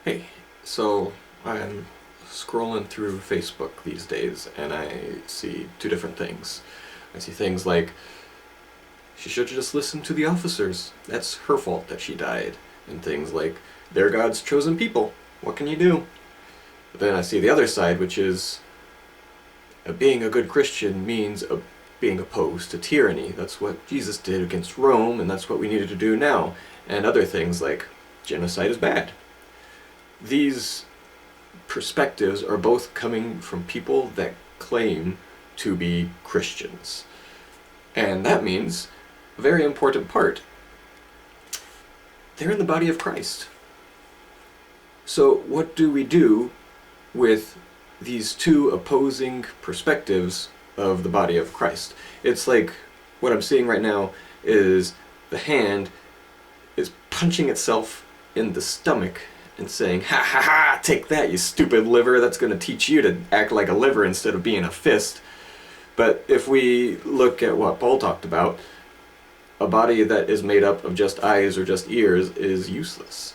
Hey, so I'm scrolling through Facebook these days and I see two different things. I see things like, she should have just listened to the officers. That's her fault that she died. And things like, they're God's chosen people. What can you do? But then I see the other side, which is, being a good Christian means being opposed to tyranny. That's what Jesus did against Rome, and that's what we needed to do now. And other things like, genocide is bad. These perspectives are both coming from people that claim to be Christians. And that means a very important part. They're in the body of Christ. So what do we do with these two opposing perspectives of the body of Christ? It's like what I'm seeing right now is the hand is punching itself in the stomach and saying, ha ha ha, take that, you stupid liver, that's going to teach you to act like a liver instead of being a fist. But if we look at what Paul talked about, a body that is made up of just eyes or just ears is useless.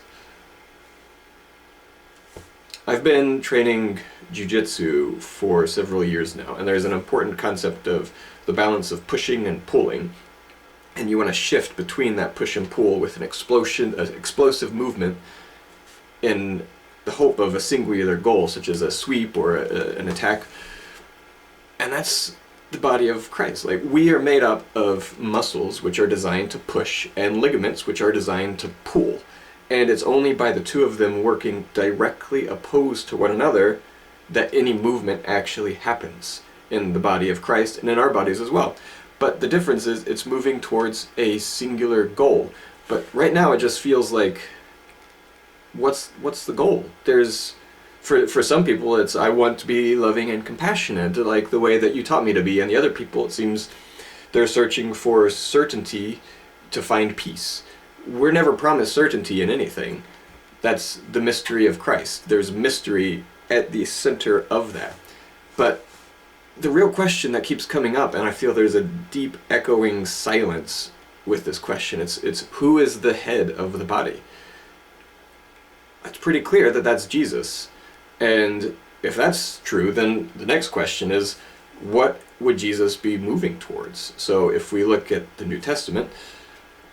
I've been training jiu-jitsu for several years now, and there's an important concept of the balance of pushing and pulling. And you want to shift between that push and pull with an explosive movement in the hope of a singular goal, such as a sweep or an attack. And that's the body of Christ. Like, we are made up of muscles which are designed to push and ligaments which are designed to pull. And it's only by the two of them working directly opposed to one another that any movement actually happens in the body of Christ and in our bodies as well. But the difference is it's moving towards a singular goal. But right now it just feels like, what's the goal? There's, for some people it's, I want to be loving and compassionate, like the way that you taught me to be, and the other people it seems they're searching for certainty to find peace. We're never promised certainty in anything. That's the mystery of Christ. There's mystery at the center of that. But the real question that keeps coming up, and I feel there's a deep echoing silence with this question, it's who is the head of the body? It's pretty clear that that's Jesus. And if that's true, then the next question is, what would Jesus be moving towards? So if we look at the New Testament,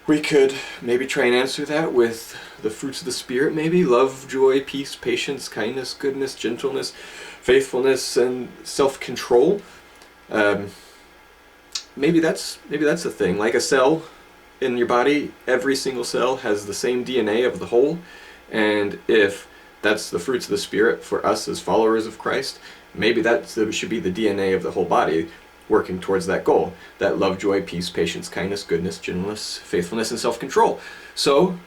we could maybe try and answer that with the fruits of the Spirit, maybe love, joy, peace, patience, kindness, goodness, gentleness, faithfulness, and self-control. Maybe that's a thing. Like a cell in your body, every single cell has the same DNA of the whole. And if that's the fruits of the Spirit for us as followers of Christ, maybe that should be the DNA of the whole body, working towards that goal. That love, joy, peace, patience, kindness, goodness, gentleness, faithfulness, and self-control. So,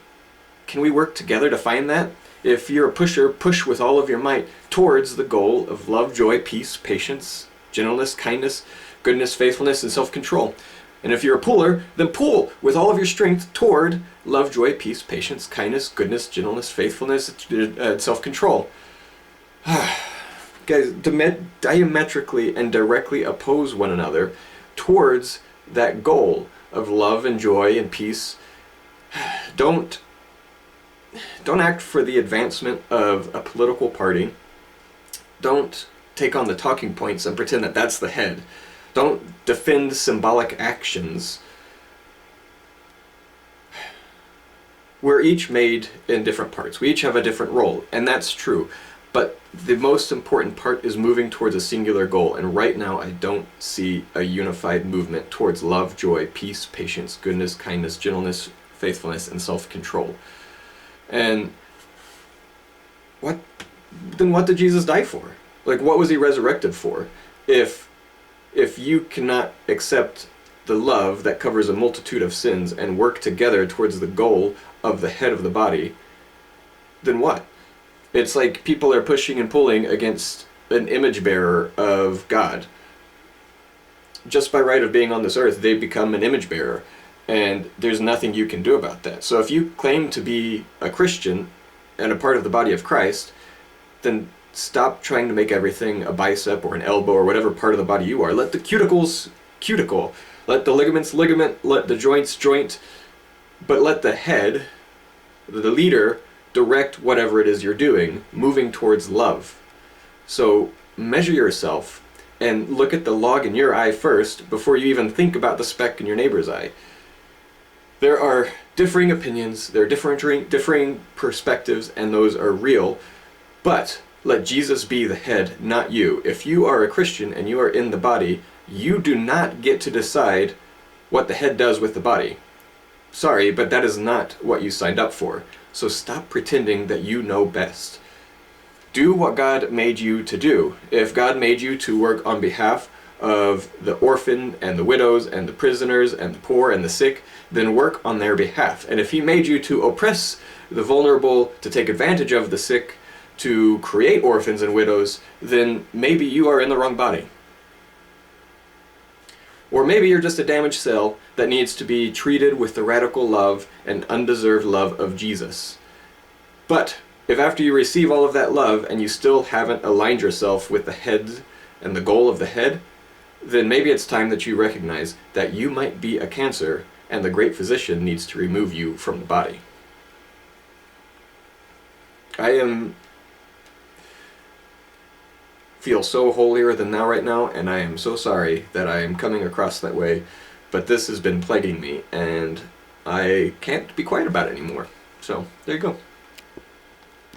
can we work together to find that? If you're a pusher, push with all of your might towards the goal of love, joy, peace, patience, gentleness, kindness, goodness, faithfulness, and self-control. And if you're a puller, then pull with all of your strength toward love, joy, peace, patience, kindness, goodness, gentleness, faithfulness, self-control. Guys, diametrically and directly oppose one another towards that goal of love and joy and peace. Don't act for the advancement of a political party. Don't take on the talking points and pretend that that's the head. Don't defend symbolic actions. We're each made in different parts. We each have a different role, and that's true. But the most important part is moving towards a singular goal, and right now I don't see a unified movement towards love, joy, peace, patience, goodness, kindness, gentleness, faithfulness, and self-control. And what did Jesus die for? Like, what was he resurrected for? If you cannot accept the love that covers a multitude of sins and work together towards the goal of the head of the body, then what? It's like people are pushing and pulling against an image bearer of God. Just by right of being on this earth, they become an image bearer, and there's nothing you can do about that. So if you claim to be a Christian and a part of the body of Christ, then stop trying to make everything a bicep or an elbow or whatever part of the body you are. Let the cuticles cuticle. Let the ligaments ligament. Let the joints joint. But let the head, the leader, direct whatever it is you're doing, moving towards love. So measure yourself and look at the log in your eye first before you even think about the speck in your neighbor's eye. There are differing opinions, there are differing perspectives, and those are real, but let Jesus be the head, not you. If you are a Christian and you are in the body, you do not get to decide what the head does with the body. Sorry, but that is not what you signed up for. So stop pretending that you know best. Do what God made you to do. If God made you to work on behalf of the orphan and the widows and the prisoners and the poor and the sick, then work on their behalf. And if He made you to oppress the vulnerable, to take advantage of the sick, to create orphans and widows, then maybe you are in the wrong body. Or maybe you're just a damaged cell that needs to be treated with the radical love and undeserved love of Jesus. But if after you receive all of that love and you still haven't aligned yourself with the head and the goal of the head, then maybe it's time that you recognize that you might be a cancer and the great physician needs to remove you from the body. I feel so holier than thou right now, and I am so sorry that I am coming across that way, but this has been plaguing me, and I can't be quiet about it anymore. So, there you go.